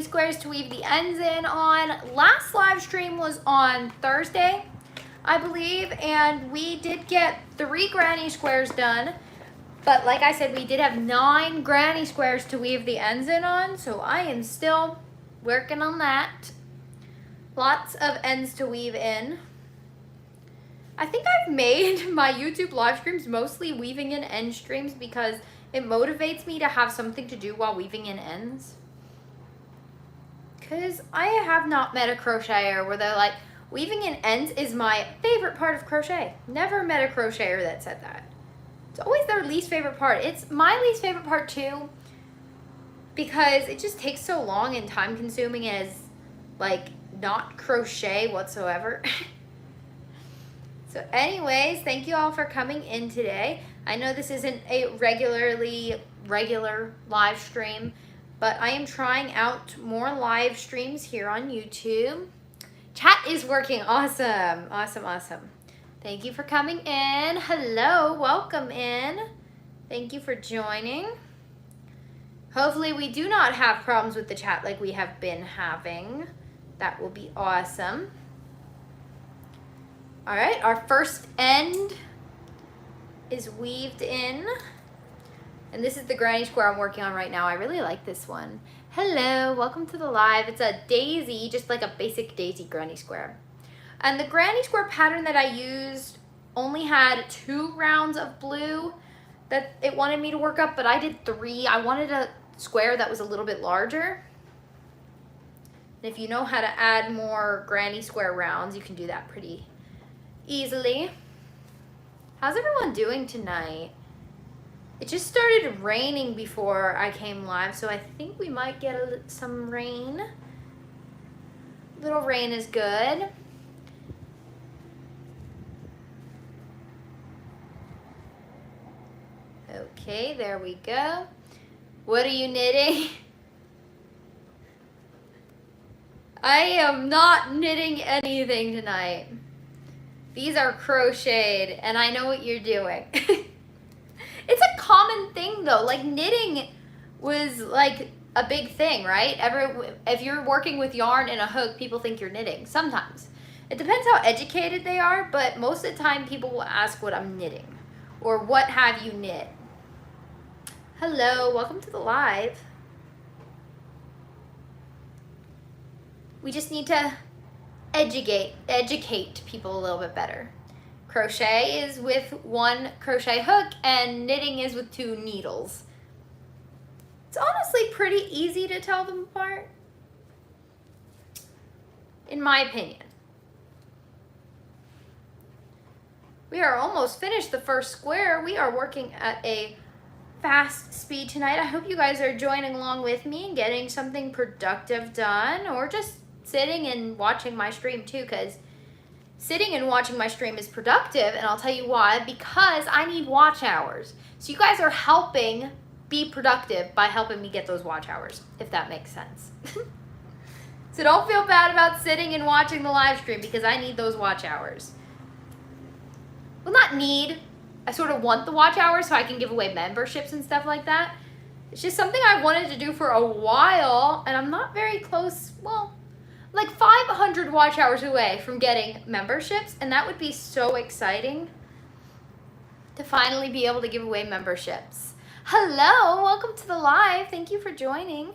squares to weave the ends in on. Last live stream was on Thursday, I believe, and we did get 3 granny squares done. But like I said, we did have 9 granny squares to weave the ends in on, so I am still working on that. Lots of ends to weave in. I think I've made my YouTube live streams mostly weaving in end streams because it motivates me to have something to do while weaving in ends. Because I have not met a crocheter where they're like, weaving in ends is my favorite part of crochet. Never met a crocheter that said that. It's always their least favorite part. It's my least favorite part too, because it just takes so long and time consuming as like not crochet whatsoever. So anyways, thank you all for coming in today. I know this isn't a regular live stream, but I am trying out more live streams here on YouTube. Chat is working. Awesome. Awesome, awesome. Thank you for coming in. Hello, welcome in. Thank you for joining. Hopefully we do not have problems with the chat like we have been having. That will be awesome. All right, our first end is weaved in. And this is the granny square I'm working on right now. I really like this one. Hello, welcome to the live. It's a daisy, just like a basic daisy granny square. And the granny square pattern that I used only had 2 rounds of blue that it wanted me to work up, but I did 3. I wanted a square that was a little bit larger. And if you know how to add more granny square rounds, you can do that pretty easily. How's everyone doing tonight? It just started raining before I came live, so I think we might get some rain. Little rain is good. Okay, there we go. What are you knitting? I am not knitting anything tonight. These are crocheted, and I know what you're doing. It's a common thing though, like knitting was like a big thing, right? If you're working with yarn and a hook, people think you're knitting, sometimes. It depends how educated they are, but most of the time people will ask what I'm knitting, or what have you knit? Hello, welcome to the live. We just need to educate people a little bit better. Crochet is with 1 crochet hook and knitting is with 2 needles. It's honestly pretty easy to tell them apart, in my opinion. We are almost finished the first square. We are working at a fast speed tonight. I hope you guys are joining along with me and getting something productive done, or just sitting and watching my stream too, because sitting and watching my stream is productive, and I'll tell you why. Because I need watch hours. So you guys are helping be productive by helping me get those watch hours, if that makes sense. So don't feel bad about sitting and watching the live stream, because I need those watch hours. Well, not need. I sort of want the watch hours so I can give away memberships and stuff like that. It's just something I wanted to do for a while, and I'm not very close, well, like 500 watch hours away from getting memberships, and that would be so exciting to finally be able to give away memberships. Hello, welcome to the live. Thank you for joining.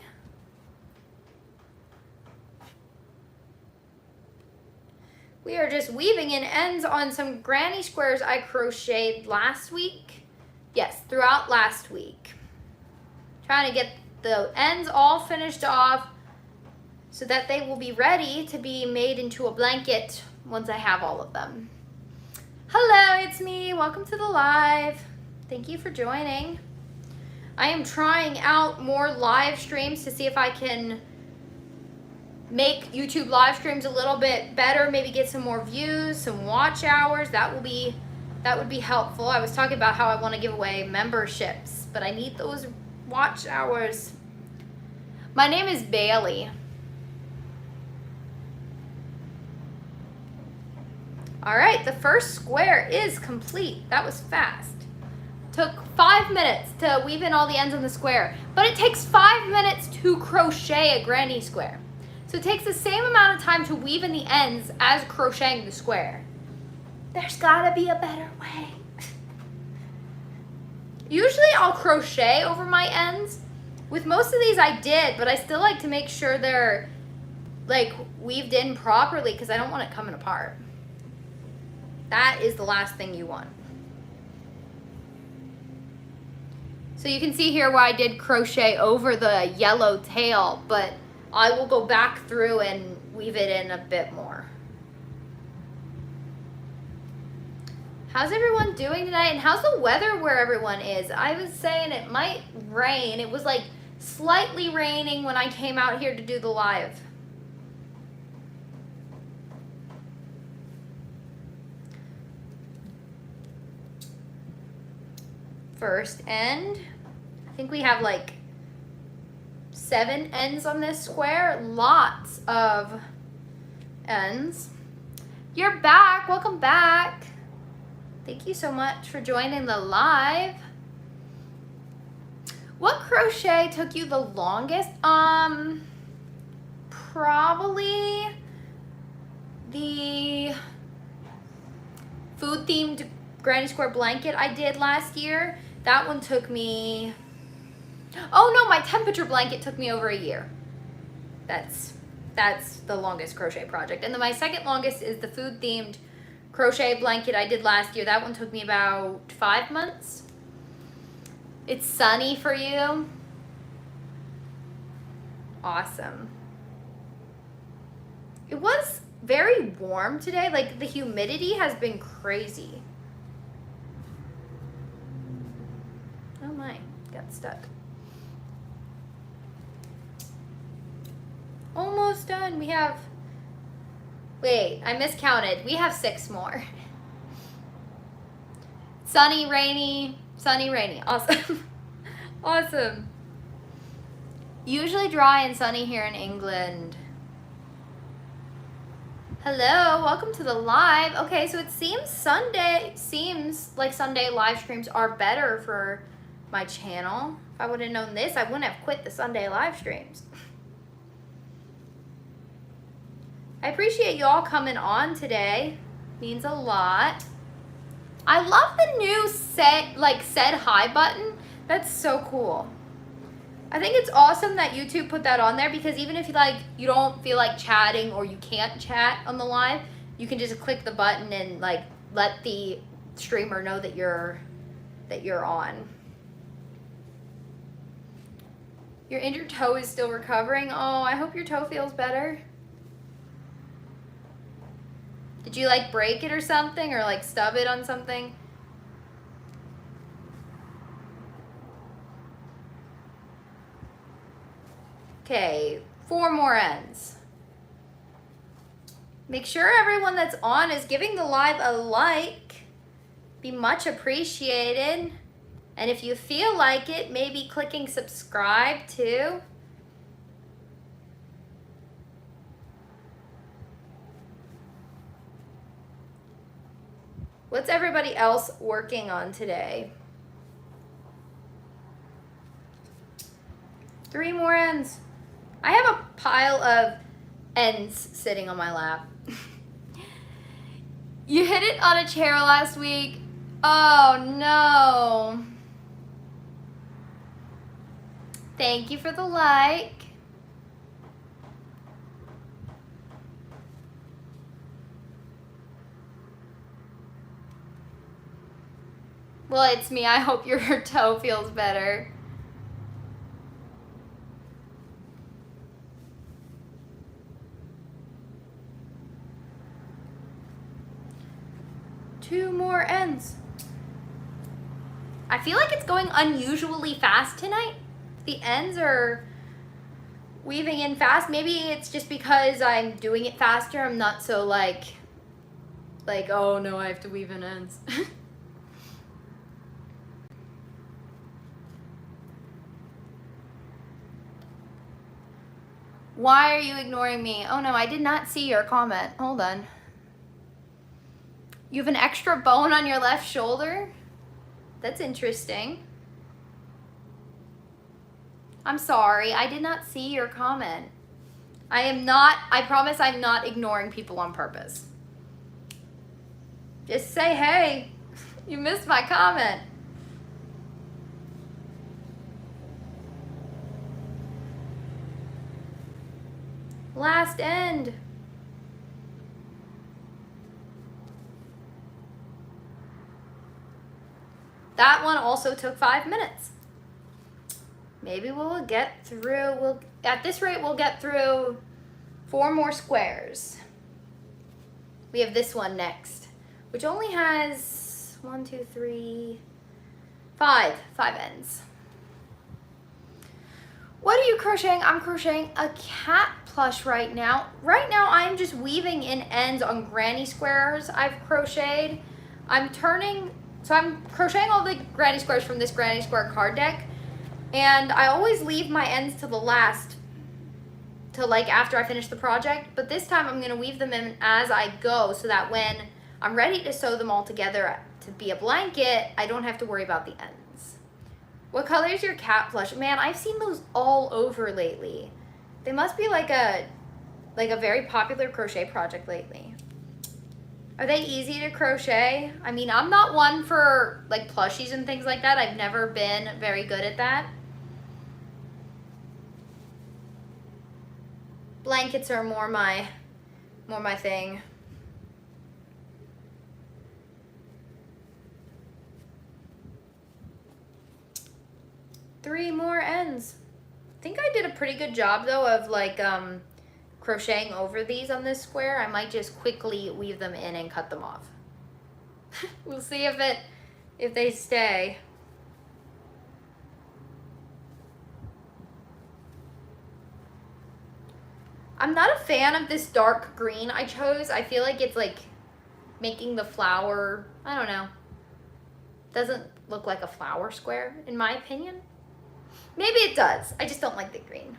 We are just weaving in ends on some granny squares I crocheted last week. Yes, throughout last week. Trying to get the ends all finished off so that they will be ready to be made into a blanket once I have all of them. Hello, it's me. Welcome to the live. Thank you for joining. I am trying out more live streams to see if I can make YouTube live streams a little bit better, maybe get some more views, some watch hours. That would be helpful. I was talking about how I want to give away memberships, but I need those watch hours. My name is Bailey. All right, the first square is complete. That was fast. took 5 minutes to weave in all the ends on the square, but it takes 5 minutes to crochet a granny square. So it takes the same amount of time to weave in the ends as crocheting the square. There's gotta be a better way. Usually I'll crochet over my ends. With most of these I did, but I still like to make sure they're like weaved in properly because I don't want it coming apart. That is the last thing you want. So you can see here where I did crochet over the yellow tail, but I will go back through and weave it in a bit more. How's everyone doing tonight? And how's the weather where everyone is? I was saying it might rain. It was like slightly raining when I came out here to do the live. First end. I think we have like 7 ends on this square. Lots of ends. You're back. Welcome back. Thank you so much for joining the live. What crochet took you the longest? Probably the food themed granny square blanket I did last year. That one took me, oh no, my temperature blanket took me over a year. That's the longest crochet project. And then my second longest is the food themed crochet blanket I did last year. That one took me about 5 months. It's sunny for you. Awesome. It was very warm today. Like the humidity has been crazy. Oh my, got stuck. Almost done. We have, wait, I miscounted. We have 6 more. Sunny, rainy, sunny, rainy. Awesome. Awesome. Usually dry and sunny here in England. Hello, welcome to the live. Okay, so it seems like Sunday live streams are better for my channel. If I would have known this, I wouldn't have quit the Sunday live streams. I appreciate y'all coming on today. Means a lot. I love the new said hi button. That's so cool. I think it's awesome that YouTube put that on there because even if you don't feel like chatting or you can't chat on the live, you can just click the button and let the streamer know that you're on. Your injured toe is still recovering. Oh, I hope your toe feels better. Did you break it or something or stub it on something? Okay, 4 more ends. Make sure everyone that's on is giving the live a like. Be much appreciated. And if you feel like it, maybe clicking subscribe too. What's everybody else working on today? 3 more ends. I have a pile of ends sitting on my lap. You hit it on a chair last week. Oh no. Thank you for the like. Well, it's me. I hope your toe feels better. Two more ends. I feel like it's going unusually fast tonight. The ends are weaving in fast. Maybe it's just because I'm doing it faster. I'm not so like, oh no, I have to weave in ends. Why are you ignoring me? Oh no, I did not see your comment. Hold on. You have an extra bone on your left shoulder? That's interesting. I'm sorry, I did not see your comment. I promise I'm not ignoring people on purpose. Just say, hey, you missed my comment. Last end. That one also took 5 minutes. Maybe we'll get through, at this rate, we'll get through 4 more squares. We have this one next, which only has 1, 2, 3, 5 ends. What are you crocheting? I'm crocheting a cat plush right now. Right now I'm just weaving in ends on granny squares I've crocheted. I'm crocheting all the granny squares from this granny square card deck, and I always leave my ends to the last, to like after I finish the project, but this time I'm gonna weave them in as I go so that when I'm ready to sew them all together to be a blanket, I don't have to worry about the ends. What color is your cat plush? Man, I've seen those all over lately. They must be like a very popular crochet project lately. Are they easy to crochet? I mean, I'm not one for like plushies and things like that. I've never been very good at that. Blankets are more my thing. Three more ends. I think I did a pretty good job though of like crocheting over these on this square. I might just quickly weave them in and cut them off. We'll see if they stay. I'm not a fan of this dark green I chose. I feel like it's like making the flower, I don't know. Doesn't look like a flower square in my opinion. Maybe it does. I just don't like the green.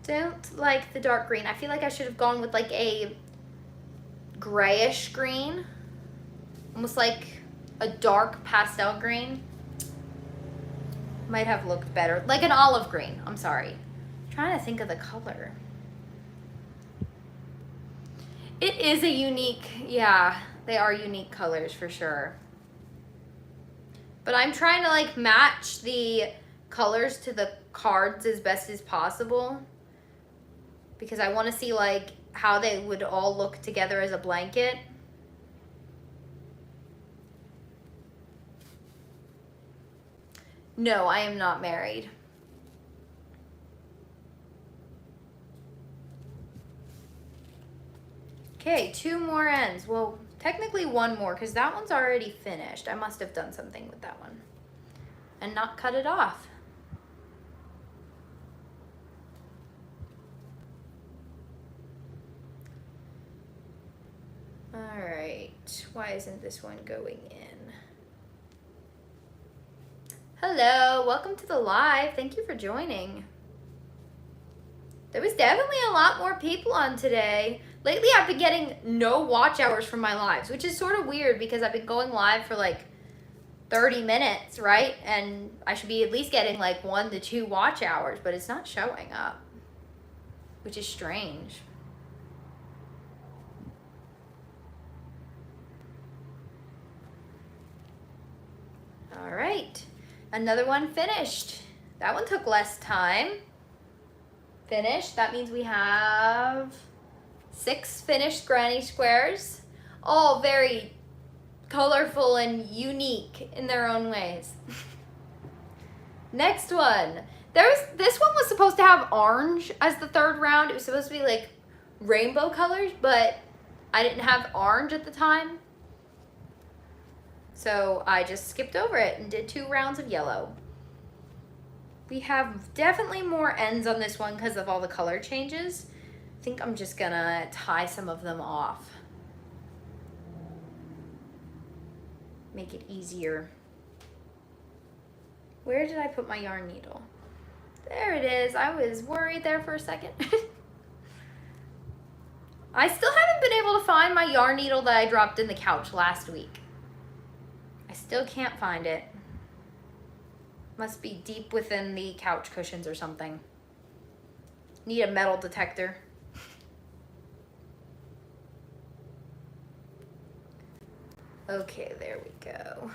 Don't like the dark green. I feel like I should have gone with like a grayish green. Almost like a dark pastel green. Might have looked better. Like an olive green. I'm sorry. I'm trying to think of the color. It is a unique, yeah, they are unique colors for sure. But I'm trying to like match the colors to the cards as best as possible, because I want to see like how they would all look together as a blanket. No, I am not married. Okay, 2 more ends. Well, technically 1 more because that one's already finished. I must have done something with that one and not cut it off. All right, why isn't this one going in? Hello, welcome to the live. Thank you for joining. There was definitely a lot more people on today. Lately, I've been getting no watch hours from my lives, which is sort of weird because I've been going live for like 30 minutes, right? And I should be at least getting like 1 to 2 watch hours, but it's not showing up, which is strange. All right, another one finished. That one took less time. Finished, that means we have 6 finished granny squares, all very colorful and unique in their own ways. Next one. This one was supposed to have orange as the 3rd round. It was supposed to be like rainbow colors, but I didn't have orange at the time. So I just skipped over it and did 2 rounds of yellow. We have definitely more ends on this one because of all the color changes. I think I'm just gonna tie some of them off. Make it easier. Where did I put my yarn needle? There it is. I was worried there for a second. I still haven't been able to find my yarn needle that I dropped in the couch last week. I still can't find it. Must be deep within the couch cushions or something. Need a metal detector. Okay, there we go.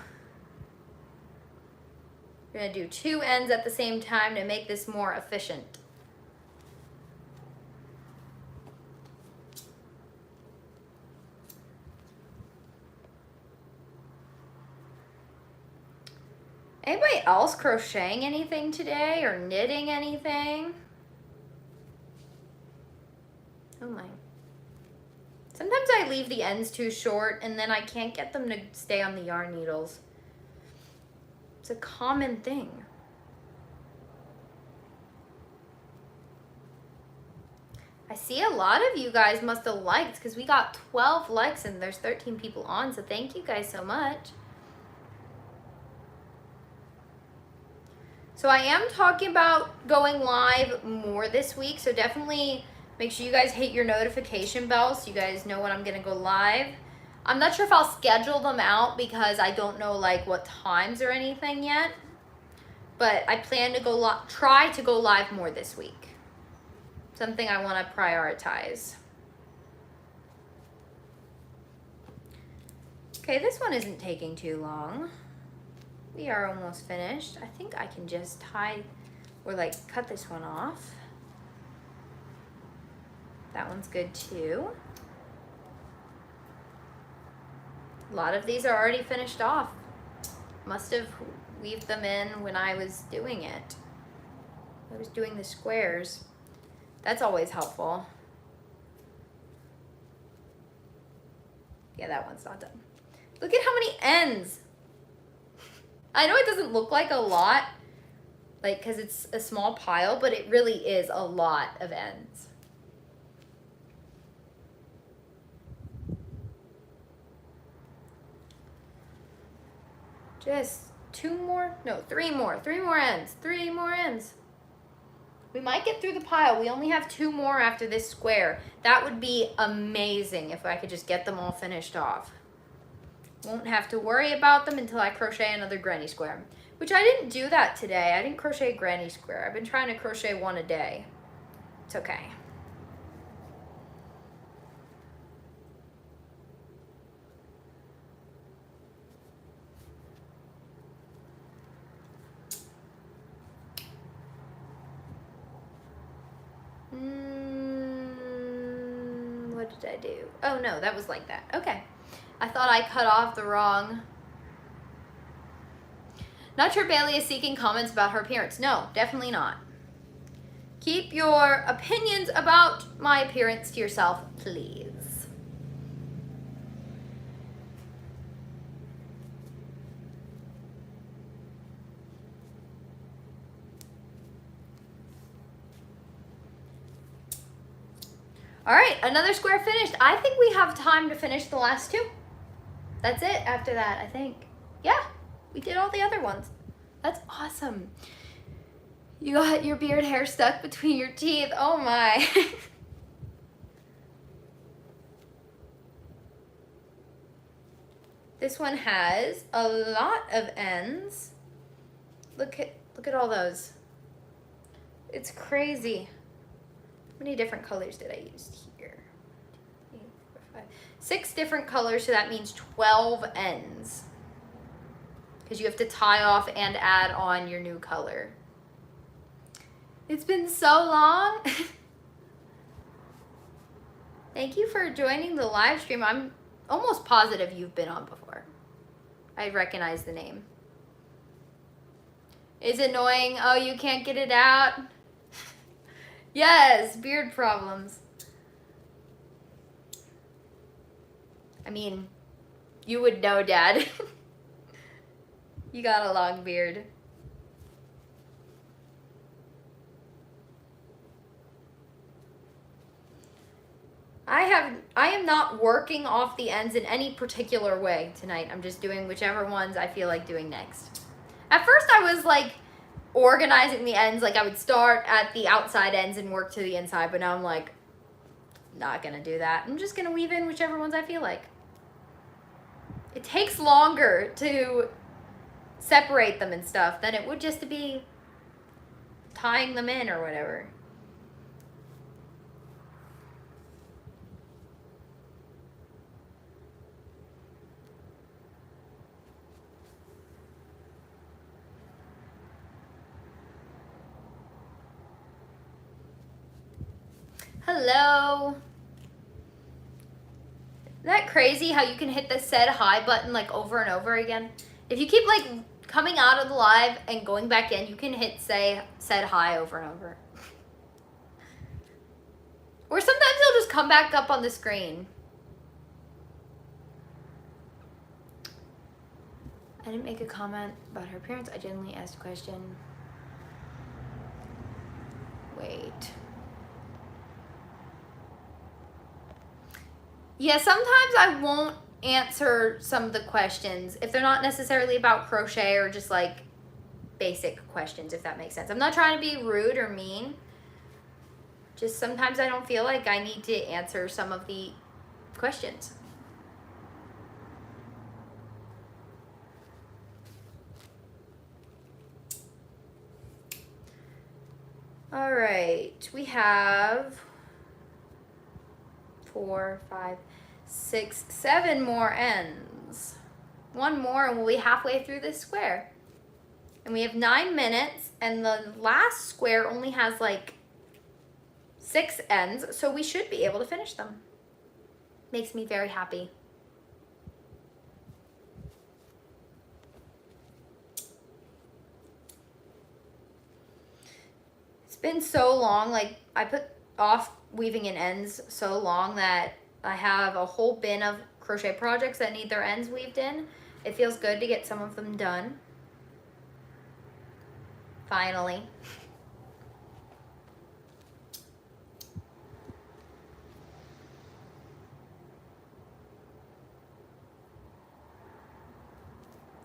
We're gonna do 2 ends at the same time to make this more efficient. Anybody else crocheting anything today or knitting anything? Oh my. Sometimes I leave the ends too short and then I can't get them to stay on the yarn needles. It's a common thing. I see a lot of you guys must have liked because we got 12 likes and there's 13 people on, so thank you guys so much. So I am talking about going live more this week, so definitely make sure you guys hit your notification bell so you guys know when I'm gonna go live. I'm not sure if I'll schedule them out because I don't know like what times or anything yet, but I plan to try to go live more this week. Something I want to prioritize. Okay, this one isn't taking too long. We are almost finished. I think I can just tie or like cut this one off. That one's good too. A lot of these are already finished off. Must have weaved them in when I was doing it. I was doing the squares. That's always helpful. Yeah, that one's not done. Look at how many ends. I know it doesn't look like a lot, like, because it's a small pile, but it really is a lot of ends. Just 3 more ends. 3 more ends. We might get through the pile. We only have 2 more after this square. That would be amazing if I could just get them all finished off. Won't have to worry about them until I crochet another granny square, which I didn't do that today. I didn't crochet granny square. I've been trying to crochet 1 a day. It's okay. What did I do? Oh no, that was like that. Okay. I thought I cut off the wrong. Not sure Bailey is seeking comments about her appearance. No, definitely not. Keep your opinions about my appearance to yourself, please. All right, another square finished. I think we have time to finish the last 2. That's it after that, I think. Yeah, we did all the other ones. That's awesome. You got your beard hair stuck between your teeth. Oh my. This one has a lot of ends. Look at all those. It's crazy. How many different colors did I use here? 8, 4, 5. 6 different colors, so that means 12 ends. Because you have to tie off and add on your new color. It's been so long. Thank you for joining the live stream. I'm almost positive you've been on before. I recognize the name. Is it annoying? Oh, you can't get it out? Yes, beard problems. I mean, you would know, Dad. You got a long beard. I am not working off the ends in any particular way tonight. I'm just doing whichever ones I feel like doing next. At first I was like organizing the ends, like I would start at the outside ends and work to the inside, but now I'm like, not gonna do that. I'm just gonna weave in whichever ones I feel like. It takes longer to separate them and stuff than it would just to be tying them in or whatever. Hello. Isn't that crazy how you can hit the said hi button like over and over again? If you keep like coming out of the live and going back in, you can hit said hi over and over. Or sometimes they'll just come back up on the screen. I didn't make a comment about her appearance. I genuinely asked a question. Wait. Yeah, sometimes I won't answer some of the questions if they're not necessarily about crochet or just like basic questions, if that makes sense. I'm not trying to be rude or mean. Just sometimes I don't feel like I need to answer some of the questions. All right, we have 4, 5, 6, 7 more ends. One more and we'll be halfway through this square. And we have 9 minutes and the last square only has like 6 ends, so we should be able to finish them. Makes me very happy. It's been so long, like I put off weaving in ends so long that I have a whole bin of crochet projects that need their ends weaved in. It feels good to get some of them done. Finally.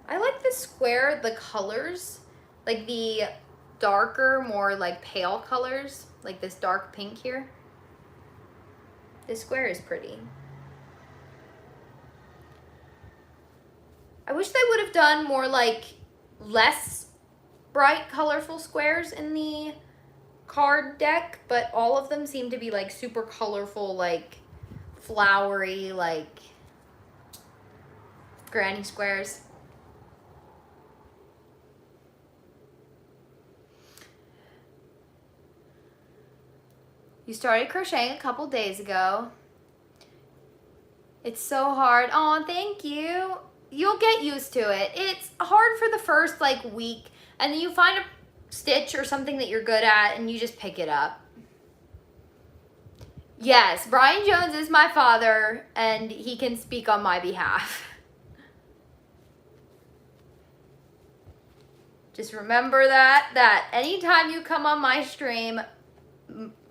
I like this square, the colors, like the darker, more like pale colors, like this dark pink here. This square is pretty. I wish they would have done more like less bright colorful squares in the card deck, but all of them seem to be like super colorful, like flowery, like granny squares. You started crocheting a couple days ago. It's so hard. Oh, thank you. You'll get used to it. It's hard for the first like week, and then you find a stitch or something that you're good at and you just pick it up. Yes, Brian Jones is my father and he can speak on my behalf. Just remember that anytime you come on my stream,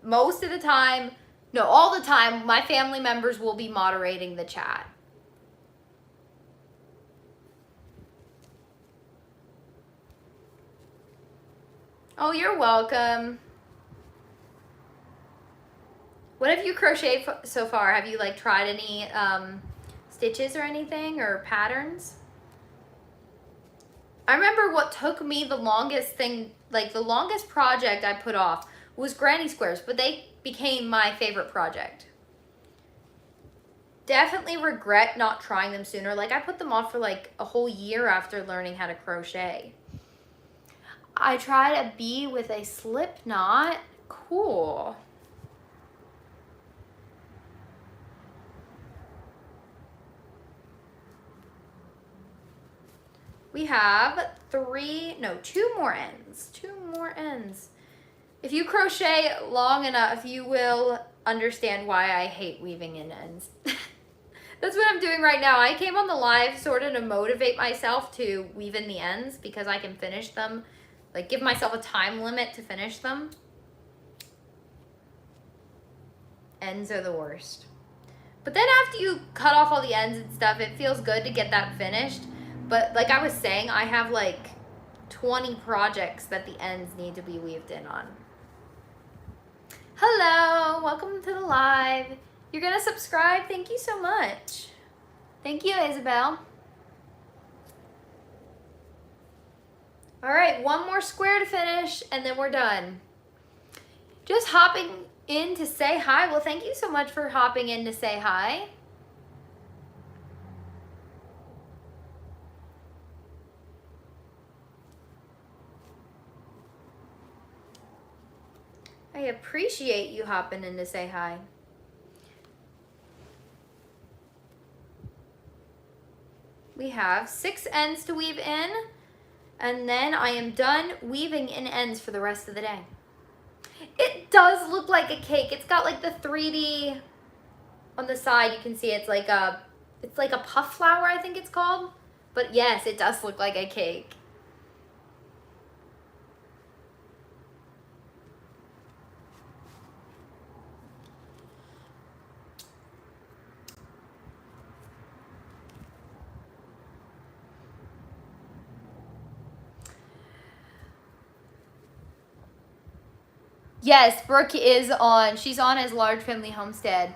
most of the time, no, all the time, my family members will be moderating the chat. Oh, you're welcome. What have you crocheted so far? Have you like tried any stitches or anything or patterns? I remember what took me the longest thing, like the longest project I put off was granny squares, but they became my favorite project. Definitely regret not trying them sooner. Like I put them off for like a whole year after learning how to crochet. I tried a bee with a slip knot. Cool. We have 2 more ends. 2 more ends. If you crochet long enough, you will understand why I hate weaving in ends. That's what I'm doing right now. I came on the live sort of to motivate myself to weave in the ends because I can finish them, like give myself a time limit to finish them. Ends are the worst. But then after you cut off all the ends and stuff, it feels good to get that finished. But like I was saying, I have like 20 projects that the ends need to be weaved in on. Hello, welcome to the live. You're gonna subscribe? Thank you so much. Thank you, Isabel. All right, one more square to finish and then we're done. Just hopping in to say hi. Well, thank you so much for hopping in to say hi. I appreciate you hopping in to say hi. We have 6 ends to weave in, and then I am done weaving in ends for the rest of the day. It does look like a cake. It's got like the 3D on the side. You can see it's like a puff flower, I think it's called. But yes, it does look like a cake. Yes, Brooke is on. She's on as Large Family Homestead.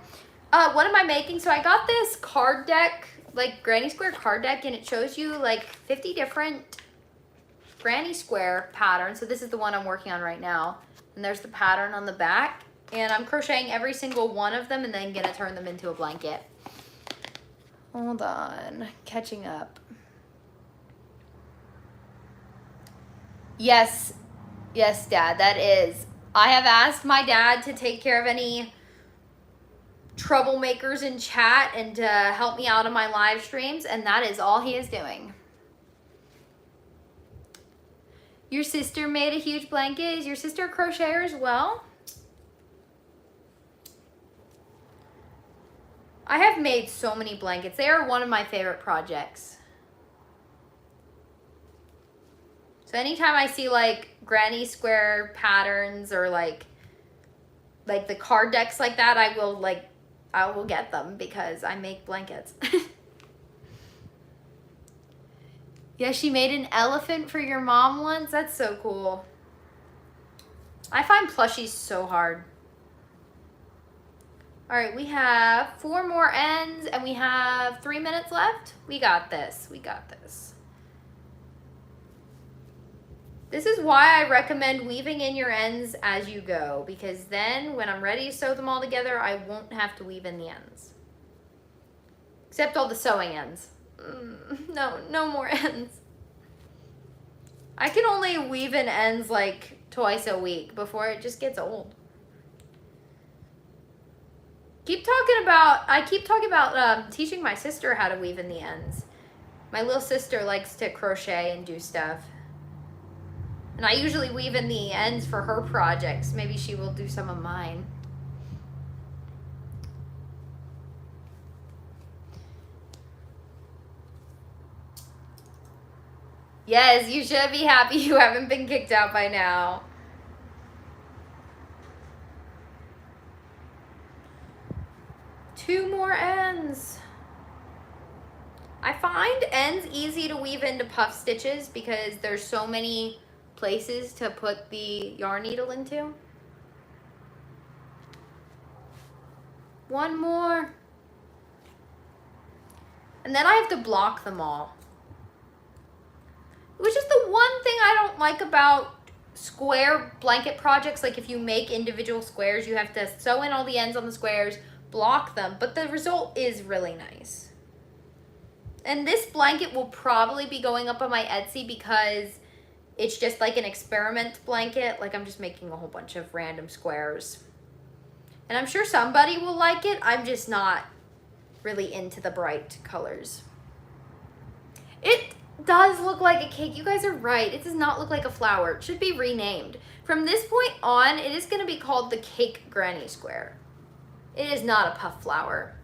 What am I making? So I got this card deck, like Granny Square card deck, and it shows you like 50 different Granny Square patterns. So this is the one I'm working on right now. And there's the pattern on the back. And I'm crocheting every single one of them and then gonna turn them into a blanket. Hold on, catching up. Yes, yes, Dad, that is. I have asked my dad to take care of any troublemakers in chat and to help me out on my live streams, and that is all he is doing. Your sister made a huge blanket. Is your sister a crocheter as well? I have made so many blankets. They are one of my favorite projects. So anytime I see like Granny Square patterns or like the card decks like that, I will get them because I make blankets. Yeah, she made an elephant for your mom once. That's so cool. I find plushies so hard. All right, we have 4 more ends and we have 3 minutes left. We got this. We got this. This is why I recommend weaving in your ends as you go, because then when I'm ready to sew them all together, I won't have to weave in the ends. Except all the sewing ends. No more ends. I can only weave in ends like twice a week before it just gets old. I keep talking about teaching my sister how to weave in the ends. My little sister likes to crochet and do stuff. And I usually weave in the ends for her projects. Maybe she will do some of mine. Yes, you should be happy you haven't been kicked out by now. Two more ends. I find ends easy to weave into puff stitches because there's so many places to put the yarn needle into. One more. And then I have to block them all. Which is the one thing I don't like about square blanket projects. Like if you make individual squares, you have to sew in all the ends on the squares, block them, but the result is really nice. And this blanket will probably be going up on my Etsy because it's just like an experiment blanket. Like I'm just making a whole bunch of random squares. And I'm sure somebody will like it. I'm just not really into the bright colors. It does look like a cake. You guys are right. It does not look like a flower. It should be renamed. From this point on, it is going to be called the Cake Granny Square. It is not a puff flower.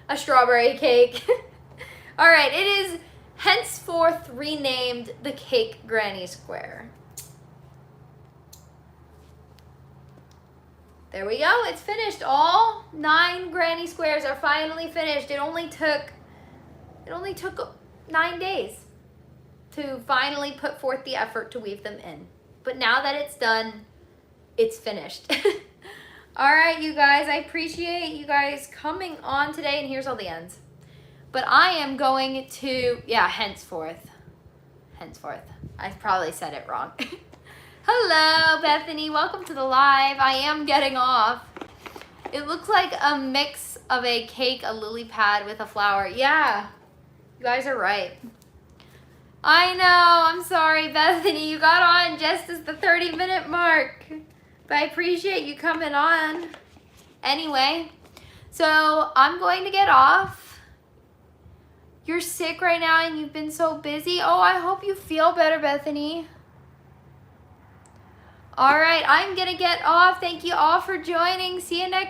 A strawberry cake. All right, it is henceforth renamed the Cake Granny Square. There we go, it's finished. All 9 granny squares are finally finished. It only took 9 days to finally put forth the effort to weave them in. But now that it's done, it's finished. All right, you guys, I appreciate you guys coming on today, and here's all the ends. But I am going to, henceforth. I probably said it wrong. Hello, Bethany. Welcome to the live. I am getting off. It looks like a mix of a cake, a lily pad with a flower. Yeah, you guys are right. I know. I'm sorry, Bethany. You got on just as the 30-minute mark. But I appreciate you coming on. Anyway, so I'm going to get off. You're sick right now and you've been so busy. Oh, I hope you feel better, Bethany. All right, I'm going to get off. Thank you all for joining. See you next